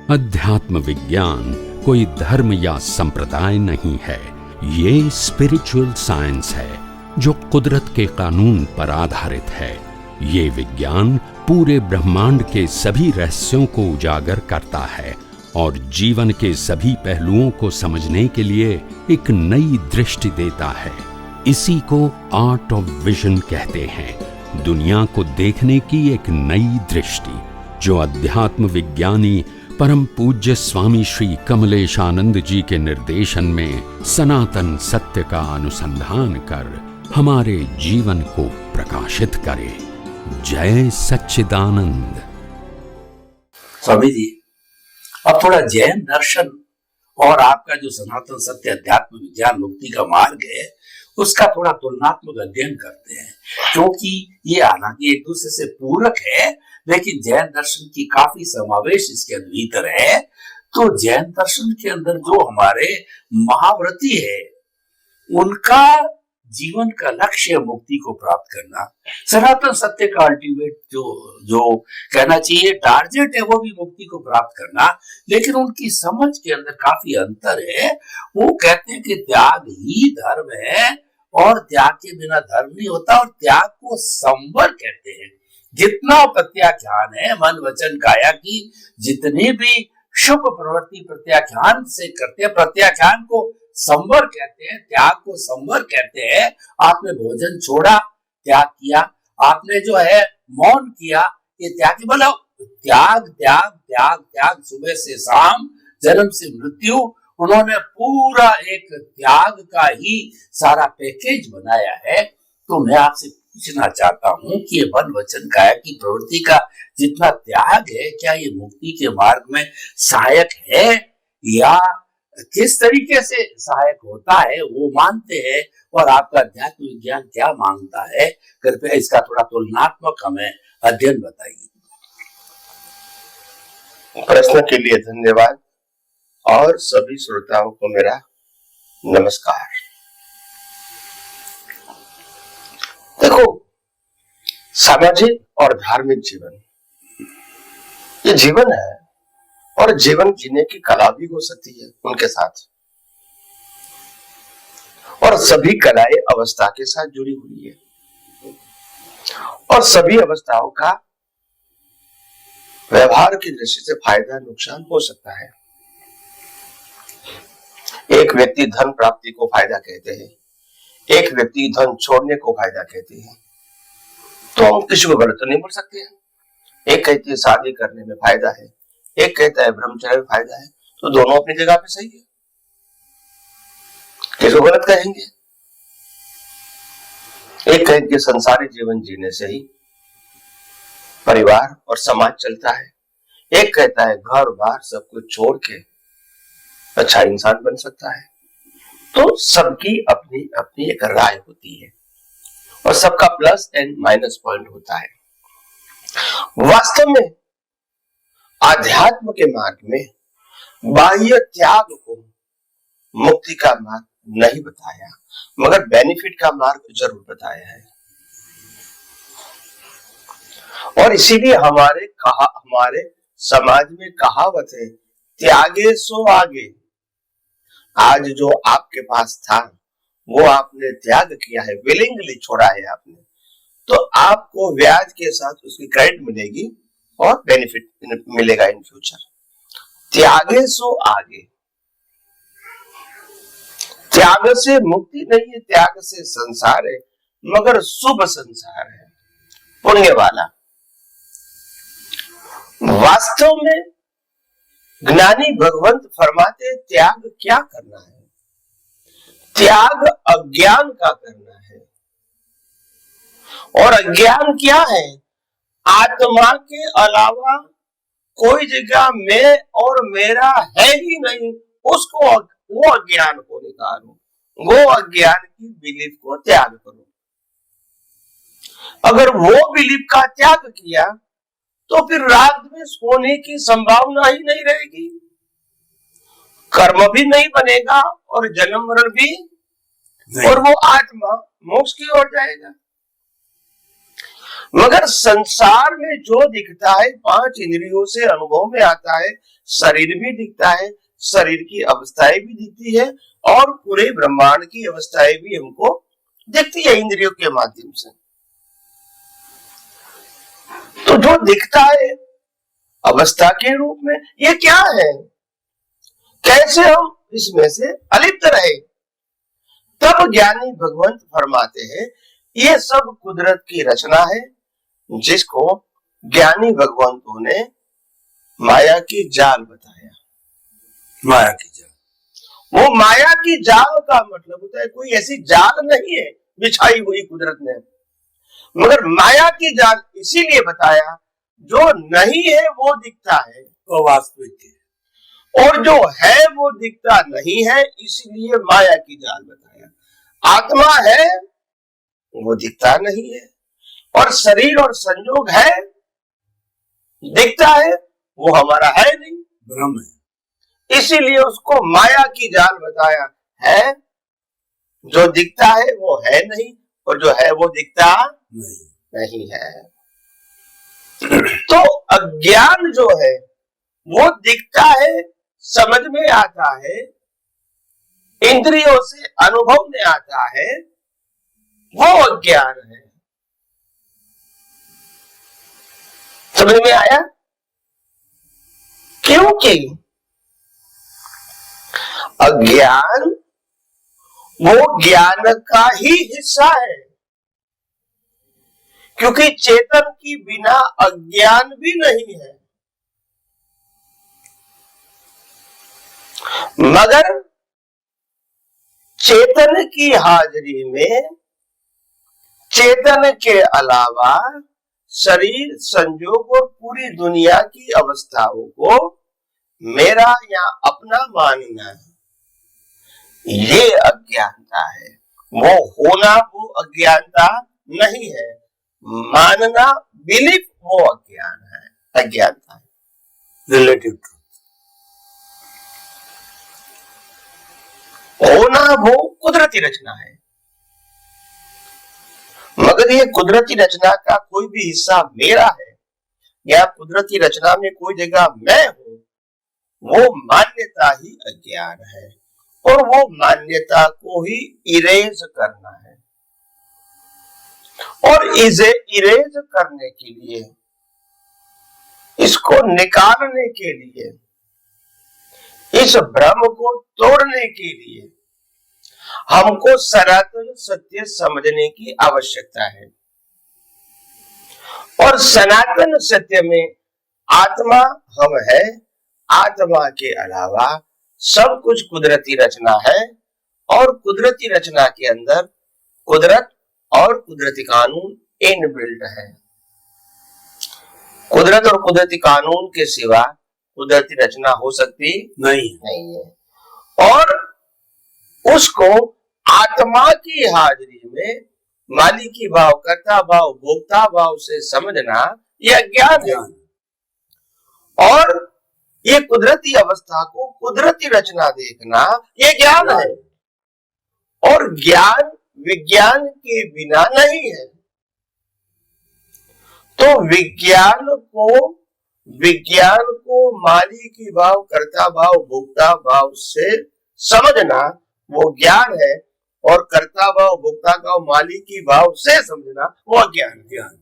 अध्यात्म विज्ञान कोई धर्म या संप्रदाय नहीं है, ये स्पिरिचुअल साइंस है जो कुदरत के कानून पर आधारित है। ये विज्ञान पूरे ब्रह्मांड के सभी रहस्यों को उजागर करता है और जीवन के सभी पहलुओं को समझने के लिए एक नई दृष्टि देता है। इसी को आर्ट ऑफ विजन कहते हैं, दुनिया को देखने की एक नई दृष्टि, जो अध्यात्म विज्ञानी परम पूज्य स्वामी श्री कमलेशानंद जी के निर्देशन में सनातन सत्य का अनुसंधान कर हमारे जीवन को प्रकाशित करे। जय सच्चिदानंद। स्वामी जी, अब थोड़ा जैन दर्शन और आपका जो सनातन सत्य अध्यात्म विज्ञान मुक्ति का मार्ग है उसका थोड़ा तुलनात्मक अध्ययन करते हैं, क्योंकि ये हालांकि एक दूसरे से पूरक है, लेकिन जैन दर्शन की काफी समावेश इसके भीतर है। तो जैन दर्शन के अंदर जो हमारे महाव्रती है, उनका जीवन का लक्ष्य मुक्ति को प्राप्त करना, सनातन सत्य का अल्टीमेट जो कहना चाहिए टारगेट है वो भी मुक्ति को प्राप्त करना, लेकिन उनकी समझ के अंदर काफी अंतर है। वो कहते हैं कि त्याग ही धर्म है और त्याग के बिना धर्म नहीं होता, और त्याग को संवर कहते हैं। जितना प्रत्याख्यान है मन वचन काया की, जितने भी शुभ प्रवृत्ति प्रत्याख्यान से करते हैं, प्रत्याख्यान को संवर कहते हैं, त्याग को संवर कहते हैं। आपने भोजन छोड़ा, त्याग किया, आपने जो है मौन किया, ये त्याग। बोलो त्याग त्याग त्याग त्याग, सुबह से शाम, जन्म से मृत्यु, उन्होंने पूरा एक त्याग का ही सारा पैकेज बनाया है। तो मैं आपसे पूछना चाहता हूं कि ये मन वचन काया की प्रवृत्ति का जितना त्याग है, क्या ये मुक्ति के मार्ग में सहायक है, या किस तरीके से सहायक होता है वो मानते हैं, और आपका अध्यात्म विज्ञान क्या मांगता है? कृपया इसका थोड़ा तुलनात्मक हमें अध्ययन बताइए। प्रश्न के लिए धन्यवाद और सभी श्रोताओं को मेरा नमस्कार। देखो, सामाजिक और धार्मिक जीवन, ये जीवन है और जीवन जीने की कला भी हो सकती है उनके साथ, और सभी कलाएं अवस्था के साथ जुड़ी हुई है, और सभी अवस्थाओं का व्यवहार की दृष्टि से फायदा नुकसान हो सकता है। एक व्यक्ति धन प्राप्ति को फायदा कहते हैं, एक व्यक्ति धन छोड़ने को फायदा कहते हैं, तो हम किसी को गलत तो नहीं बोल सकते हैं। एक कहती है शादी करने में फायदा है, एक कहता है ब्रह्मचर्य में फायदा है, तो दोनों अपनी जगह पे सही है, किसी को गलत कहेंगे। एक कहती है संसारी जीवन जीने से ही परिवार और समाज चलता है, एक कहता है घर बार सब कुछ छोड़ के अच्छा इंसान बन सकता है। तो सबकी अपनी अपनी एक राय होती है और सबका प्लस एंड माइनस पॉइंट होता है। वास्तव में आध्यात्म के मार्ग में बाह्य त्याग को मुक्ति का मार्ग नहीं बताया, मगर बेनिफिट का मार्ग जरूर बताया है। और इसीलिए हमारे समाज में कहावत है, त्यागे सो आगे। आज जो आपके पास था वो आपने त्याग किया है, विलिंगली छोड़ा है आपने, तो आपको ब्याज के साथ उसकी क्रेडिट मिलेगी और बेनिफिट मिलेगा इन फ्यूचर। त्यागे सो आगे। त्याग से मुक्ति नहीं है, त्याग से संसार है, मगर शुभ संसार है, पुण्य वाला। वास्तव में ज्ञानी भगवंत फरमाते त्याग क्या करना है? त्याग अज्ञान का करना है। और अज्ञान क्या है? आत्मा के अलावा कोई जगह मैं और मेरा है ही नहीं, उसको, वो अज्ञान को निकालो, वो अज्ञान की बिलीफ को त्याग करो। अगर वो बिलीफ का त्याग किया तो फिर रात में सोने की संभावना ही नहीं रहेगी, कर्म भी नहीं बनेगा और जन्म मरण भी, और वो आत्मा मोक्ष की ओर जाएगा। मगर संसार में जो दिखता है 5 इंद्रियों से अनुभव में आता है, शरीर भी दिखता है, शरीर की अवस्थाएं भी दिखती है और पूरे ब्रह्मांड की अवस्थाएं भी हमको दिखती है इंद्रियों के माध्यम से। तो जो दिखता है अवस्था के रूप में, ये क्या है? कैसे हम इसमें से अलिप्त रहे? तब ज्ञानी भगवंत फरमाते हैं ये सब कुदरत की रचना है, जिसको ज्ञानी भगवंतों ने माया की जाल बताया। माया की जाल, वो माया की जाल का मतलब होता है कोई ऐसी जाल नहीं है बिछाई हुई कुदरत ने, मगर माया की जाल इसीलिए बताया जो नहीं है वो दिखता है, वो वास्तविक है, और जो है वो दिखता नहीं है, इसलिए माया की जाल बताया। आत्मा है वो दिखता नहीं है, और शरीर और संयोग है दिखता है, वो हमारा है नहीं, ब्रह्म है, इसीलिए उसको माया की जाल बताया है। जो दिखता है वो है नहीं, और जो है वो दिखता नहीं है। तो अज्ञान जो है वो दिखता है, समझ में आता है, इंद्रियों से अनुभव में आता है, वो अज्ञान है। समझ में आया? क्योंकि अज्ञान वो ज्ञान का ही हिस्सा है, क्योंकि चेतन की बिना अज्ञान भी नहीं है। मगर चेतन की हाजिरी में चेतन के अलावा शरीर, संयोग और पूरी दुनिया की अवस्थाओं को मेरा या अपना मानना, ये अज्ञानता है। वो होना वो अज्ञानता नहीं है, मानना, बिलीफ वो अज्ञान है, अज्ञानता है। रिलेटिव ट्रूथ, होना वो कुदरती रचना है, मगर ये कुदरती रचना का कोई भी हिस्सा मेरा है या कुदरती रचना में कोई जगह मैं हूं, वो मान्यता ही अज्ञान है, और वो मान्यता को ही इरेज करना है। और इसे इरेज करने के लिए, इसको निकालने के लिए, इस भ्रम को तोड़ने के लिए हमको सनातन सत्य समझने की आवश्यकता है। और सनातन सत्य में आत्मा हम है, आत्मा के अलावा सब कुछ कुदरती रचना है, और कुदरती रचना के अंदर कुदरत और कुदरती कानून इनबिल्ट है। कुदरत और कुदरती कानून के सिवा कुदरती रचना हो सकती नहीं है। और उसको आत्मा की हाजिरी में मालिकी भाव, कर्ता भाव, भोक्ता भाव से समझना यह अज्ञान है। और ये कुदरती अवस्था को कुदरती रचना देखना ये ज्ञान है, और ज्ञान विज्ञान के बिना नहीं है। तो विज्ञान को मालिकी भाव, कर्ता भाव, भोक्ता भाव से समझना वो ज्ञान है, और कर्ता भाव, भोक्ता भाव, मालिकी भाव से समझना वो ज्ञान।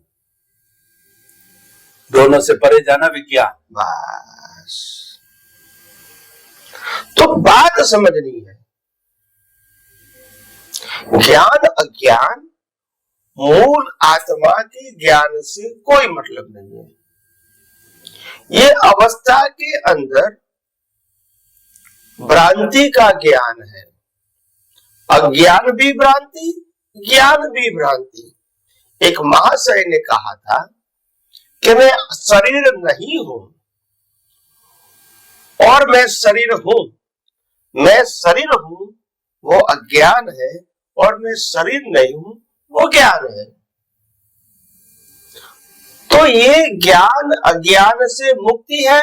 दोनों से परे जाना विज्ञान। बस तो बात समझनी है, ज्ञान अज्ञान मूल आत्मा के ज्ञान से कोई मतलब नहीं है। ये अवस्था के अंदर भ्रांति का ज्ञान है, अज्ञान भी भ्रांति, ज्ञान भी भ्रांति। एक महाशय ने कहा था कि मैं शरीर नहीं हूं और मैं शरीर हूं, मैं शरीर हूं वो अज्ञान है, और मैं शरीर नहीं हूं वो ज्ञान है। तो ये ज्ञान अज्ञान से मुक्ति है?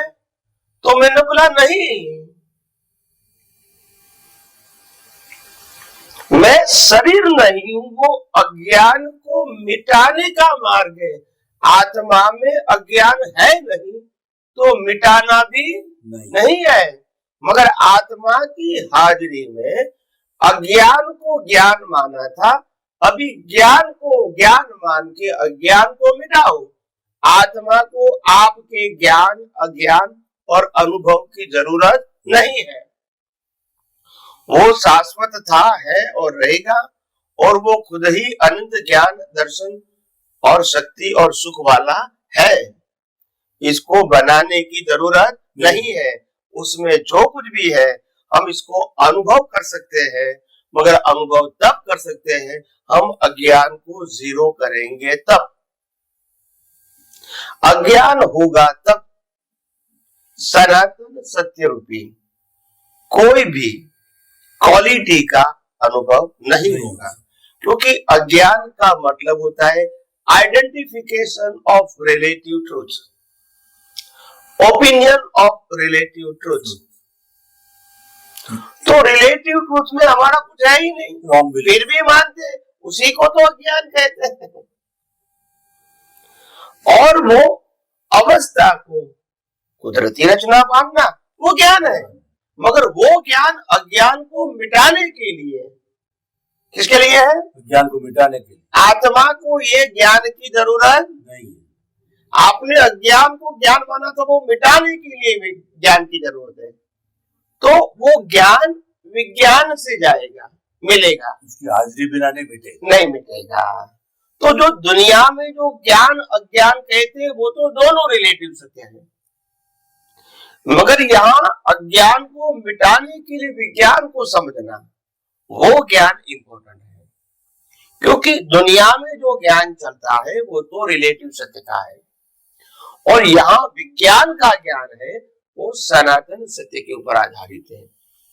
तो मैंने बोला नहीं, मैं शरीर नहीं हूं वो अज्ञान को मिटाने का मार्ग है। आत्मा में अज्ञान है नहीं तो मिटाना भी नहीं है, मगर आत्मा की हाजिरी में अज्ञान को ज्ञान माना था, अभी ज्ञान को ज्ञान मान के अज्ञान को मिटाओ। आत्मा को आपके ज्ञान, अज्ञान और अनुभव की जरूरत नहीं है। वो शाश्वत था, है और रहेगा, और वो खुद ही अनंत ज्ञान, दर्शन और शक्ति और सुख वाला है। इसको बनाने की जरूरत नहीं है। उसमें जो कुछ भी है हम इसको अनुभव कर सकते हैं, मगर अनुभव तब कर सकते हैं हम अज्ञान को जीरो करेंगे तब। अज्ञान होगा तब सनातन सत्य रूपी कोई भी क्वालिटी का अनुभव नहीं होगा, क्योंकि अज्ञान का मतलब होता है identification of relative truth, opinion of relative truth. तो रिलेटिव ट्रूथ में हमारा कुछ है ही नहीं, फिर भी मानते हैं, उसी को तो अज्ञान कहते हैं। और वो अवस्था को कुदरती रचना मानना वो ज्ञान है, मगर वो ज्ञान अज्ञान को मिटाने के लिए, किसके लिए है? ज्ञान को मिटाने के लिए। आत्मा को ये ज्ञान की जरूरत नहीं है। आपने अज्ञान को ज्ञान माना तो वो मिटाने के लिए भी ज्ञान की जरूरत है, तो वो ज्ञान विज्ञान से जाएगा, मिलेगा, उसकी हाजिरी बिना नहीं मिटेगा। तो जो दुनिया में जो ज्ञान अज्ञान कहते हैं वो तो दोनों रिलेटिव सत्य है, मगर यहाँ अज्ञान को मिटाने के लिए विज्ञान को समझना वो ज्ञान इंपॉर्टेंट है, क्योंकि दुनिया में जो ज्ञान चलता है वो तो रिलेटिव सत्य का है, और यहाँ विज्ञान का ज्ञान है वो सनातन सत्य के ऊपर आधारित है,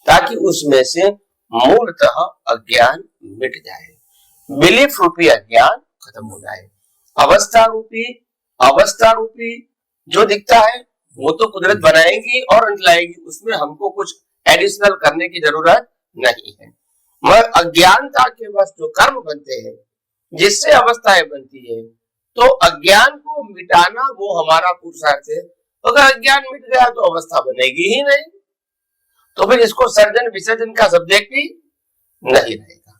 ताकि उसमें से मूलतः अज्ञान मिट जाए, बिलीफ रूपी अज्ञान खत्म हो जाए। अवस्था रूपी जो दिखता है वो तो कुदरत बनाएगी और अंत लाएगी, उसमें हमको कुछ एडिशनल करने की जरूरत नहीं है। मगर अज्ञानता के वश जो कर्म बनते हैं जिससे अवस्थाएं बनती है, तो अज्ञान को मिटाना वो हमारा पुरुषार्थ है। अगर अज्ञान मिट गया तो अवस्था बनेगी ही नहीं, तो फिर इसको सर्जन विसर्जन का सब्जेक्ट ही नहीं रहेगा।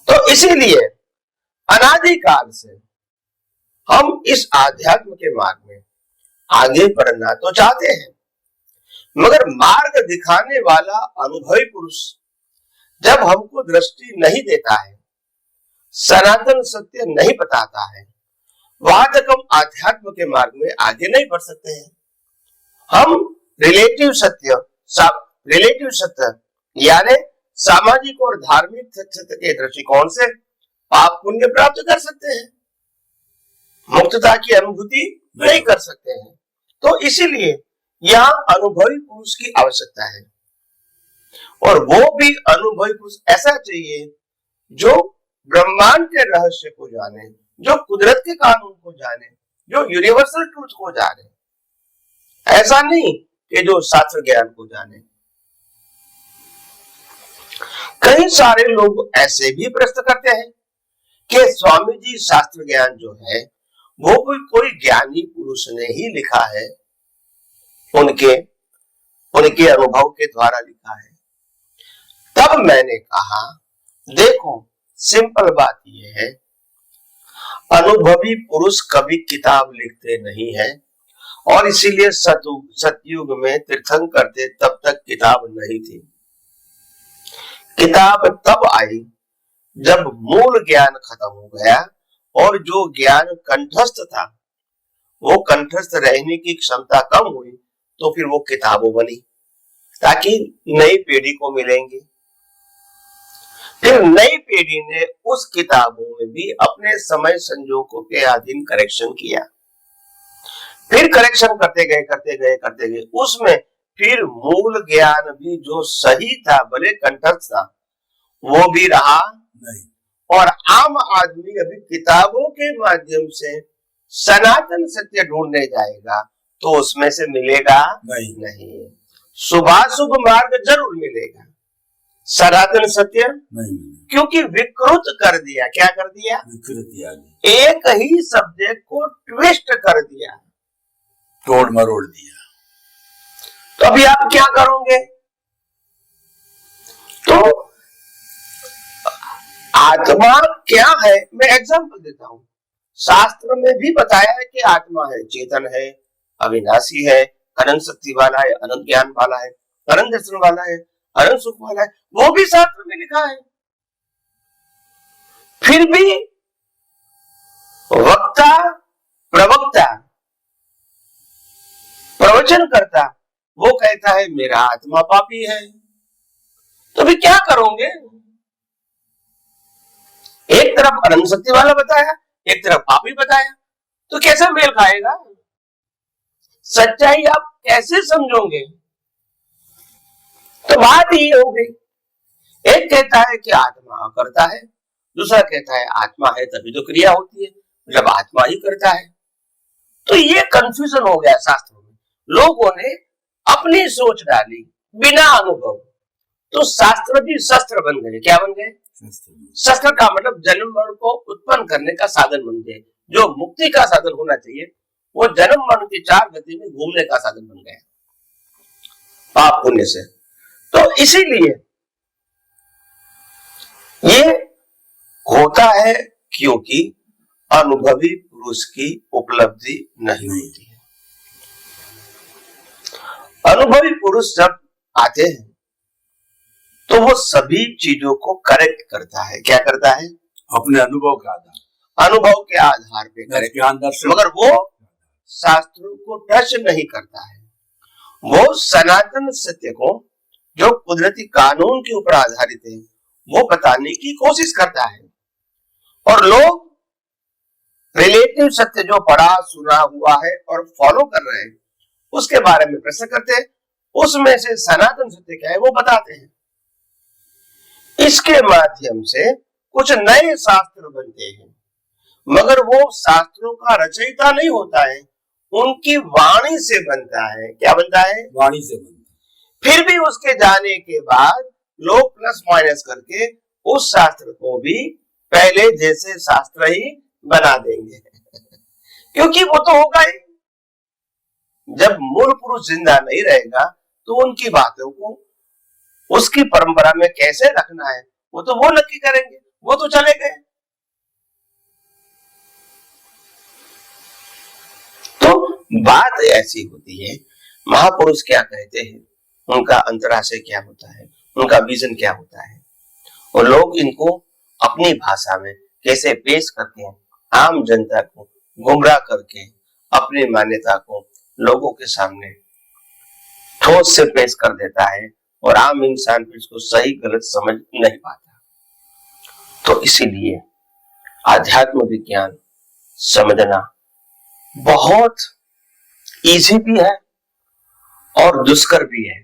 तो इसीलिए अनादिकाल से हम इस आध्यात्म के मार्ग में आगे बढ़ना तो चाहते हैं, मगर मार्ग दिखाने वाला अनुभवी पुरुष जब हमको दृष्टि नहीं देता है, सनातन सत्य नहीं बताता है, वहां तक हम आध्यात्म के मार्ग में आगे नहीं बढ़ सकते हैं। हम रिलेटिव सत्य यानी सामाजिक और धार्मिक सत्य के दृष्टिकोण से पाप पुण्य प्राप्त कर सकते हैं, मुक्तता की अनुभूति नहीं कर सकते हैं। तो इसीलिए यहाँ अनुभवी पुरुष की आवश्यकता है, और वो भी अनुभवी पुरुष ऐसा चाहिए जो ब्रह्मांड के रहस्य को जाने, जो कुदरत के कानून को जाने, जो यूनिवर्सल ट्रूथ को जाने, ऐसा नहीं कि जो शास्त्र ज्ञान को जाने। कई सारे लोग ऐसे भी प्रश्न करते हैं कि स्वामी जी शास्त्र ज्ञान जो है वो कोई ज्ञानी पुरुष ने ही लिखा है, उनके अनुभव के द्वारा लिखा है। तब मैंने कहा देखो सिंपल बात यह है, अनुभवी पुरुष कभी किताब लिखते नहीं है, और इसीलिए सतयुग में तीर्थंकर थे तब तक किताब नहीं थी। किताब तब आई जब मूल ज्ञान खत्म हो गया और जो ज्ञान कंठस्थ था वो कंठस्थ रहने की क्षमता कम हुई, तो फिर वो किताबों बनी ताकि नई पीढ़ी को मिलेंगे। फिर नई पीढ़ी ने उस किताबों में भी अपने समय संजोगों के अधीन करेक्शन किया, फिर करेक्शन करते गए उसमें फिर मूल ज्ञान भी जो सही था, भले कंठस्थ था, वो भी रहा नहीं। और आम आदमी अभी किताबों के माध्यम से सनातन सत्य ढूंढने जाएगा तो उसमें से मिलेगा नहीं। शुभाशुभ मार्ग जरूर मिलेगा, सनातन सत्य नहीं मिलेगा, क्योंकि विकृत कर दिया। क्या कर दिया? विकृति आ गई, एक ही सब्जेक्ट को ट्विस्ट कर दिया, तोड़ मरोड़ दिया। तो अभी आप क्या करोगे? तो आत्मा क्या है? मैं एग्जांपल देता हूं। शास्त्र में भी बताया है कि आत्मा है, चेतन है, अविनाशी है, अनंत शक्ति वाला है, अनंत ज्ञान वाला है, अनंत दर्शन वाला है, अनंत सुख वाला है, वो भी शास्त्र में लिखा है। फिर भी वक्ता, प्रवक्ता, प्रवचन करता, वो कहता है मेरा आत्मा पापी है। तो भी क्या करोगे? एक तरफ अनंत शक्ति वाला बताया, एक तरफ पापी बताया, तो कैसे मेल खाएगा? सच्चाई आप कैसे समझोगे? तो बात ये हो गई, एक कहता है कि आत्मा करता है, दूसरा कहता है आत्मा है तभी तो क्रिया होती है, जब आत्मा ही करता है। तो ये कंफ्यूजन हो गया शास्त्रों में, लोगों ने अपनी सोच डाली बिना अनुभव। तो शास्त्र भी शस्त्र बन गए। क्या बन गए? शस्त्र का मतलब जन्म मरण को उत्पन्न करने का साधन बन गए। जो मुक्ति का साधन होना चाहिए वो जन्म मरण की चार गति में घूमने का साधन बन गया पाप पुण्य से। तो इसीलिए ये होता है क्योंकि अनुभवी पुरुष की उपलब्धि नहीं होती है। अनुभवी पुरुष जब आते हैं तो वो सभी चीजों को करेक्ट करता है। क्या करता है? अपने अनुभव के आधार, अनुभव के आधार पे करेक्ट, ज्ञान दर्शन, मगर वो शास्त्रों को टच नहीं करता है। वो सनातन सत्य को जो कुदरती कानून के ऊपर आधारित है वो बताने की कोशिश करता है। और लोग रिलेटिव सत्य जो पढ़ा सुना हुआ है और फॉलो कर रहे हैं उसके बारे में प्रश्न करते हैं, उसमें से सनातन सत्य क्या है वो बताते हैं। इसके माध्यम से कुछ नए शास्त्र बनते हैं, मगर वो शास्त्रों का रचयिता नहीं होता है, उनकी वाणी से बनता है। क्या बनता है? वाणी से बनता है। फिर भी उसके जाने के बाद लोग प्लस माइनस करके उस शास्त्र को भी पहले जैसे शास्त्र ही बना देंगे क्योंकि वो तो होगा ही। जब मूल पुरुष जिंदा नहीं रहेगा तो उनकी बातों को उसकी परंपरा में कैसे रखना है वो तो वो नक्की करेंगे, वो तो चले गए। तो बात ऐसी होती है, महापुरुष क्या कहते हैं, उनका अंतराशय क्या होता है, उनका विजन क्या होता है, और लोग इनको अपनी भाषा में कैसे पेश करते हैं, आम जनता को गुमराह करके अपनी मान्यता को लोगों के सामने ठोस से पेश कर देता है और आम इंसान फिर इसको सही गलत समझ नहीं पाता। तो इसीलिए आध्यात्म विज्ञान समझना बहुत इजी भी है और दुष्कर भी है।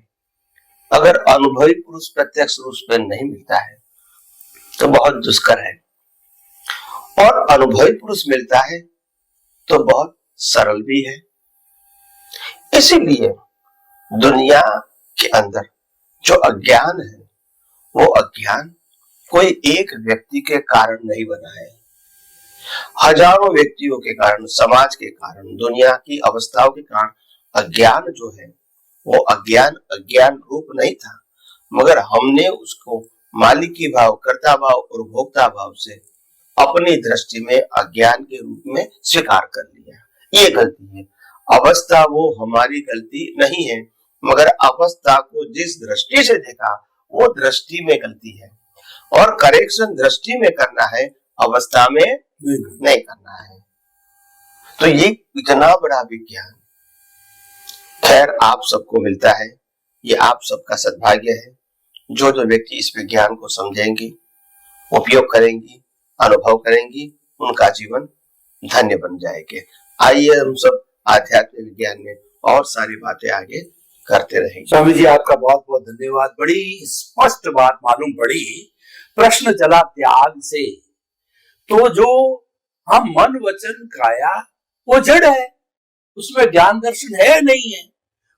अगर अनुभवी पुरुष प्रत्यक्ष रूप में नहीं मिलता है तो बहुत दुष्कर है, और अनुभवी पुरुष मिलता है तो बहुत सरल भी है। इसीलिए दुनिया के अंदर जो अज्ञान है वो अज्ञान कोई एक व्यक्ति के कारण नहीं बना है, हजारों व्यक्तियों के कारण, समाज के कारण, दुनिया की अवस्थाओं के कारण अज्ञान जो है वो अज्ञान रूप नहीं था, मगर हमने उसको मालिकी भाव, कर्ता भाव और भोक्ता भाव से अपनी दृष्टि में अज्ञान के रूप में स्वीकार कर लिया। ये गलती है। अवस्था वो हमारी गलती नहीं है, मगर अवस्था को जिस दृष्टि से देखा वो दृष्टि में गलती है, और करेक्शन दृष्टि में करना है, अवस्था में नहीं करना है। तो ये इतना बड़ा विज्ञान खैर आप सबको मिलता है, ये आप सबका सद्भाग्य है। जो जो व्यक्ति इस विज्ञान को समझेंगी, उपयोग करेंगी, अनुभव करेंगी, उनका जीवन धन्य बन जाएंगे। आइए हम सब आध्यात्मिक विज्ञान में और सारी बातें आगे करते रहेंगे। स्वामी जी आपका बहुत बहुत धन्यवाद। बड़ी स्पष्ट बात मालूम पड़ी। प्रश्न चला त्याग से, तो जो हम मन वचन काया वो जड़ है, उसमें ज्ञान दर्शन है नहीं है।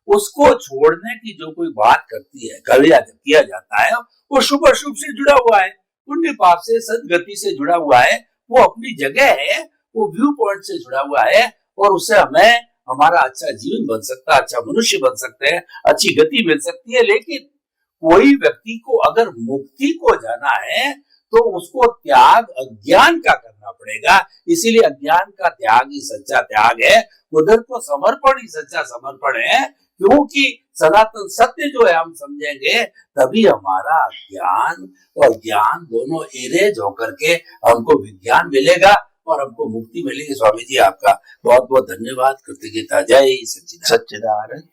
उसको छोड़ने की जो कोई बात करती है, किया जाता है, वो शुभ अशुभ से जुड़ा हुआ है, पुण्य पाप से, सदगति से जुड़ा हुआ है, वो अपनी जगह है, वो व्यू पॉइंट से जुड़ा हुआ है, और उससे हमें हमारा अच्छा जीवन बन सकता है, अच्छा मनुष्य बन सकते हैं, अच्छी गति मिल सकती है। लेकिन कोई व्यक्ति को अगर मुक्ति को जाना है तो उसको त्याग अज्ञान का करना पड़ेगा। इसीलिए अज्ञान का त्याग ही सच्चा त्याग है, उधर को समर्पण ही सच्चा समर्पण है, क्योंकि सनातन सत्य जो है हम समझेंगे तभी हमारा अज्ञान और ज्ञान दोनों इरेज होकर के हमको विज्ञान मिलेगा और हमको मुक्ति मिलेगी। स्वामी जी आपका बहुत बहुत धन्यवाद, कृतज्ञता। जय सच्चिदानंद।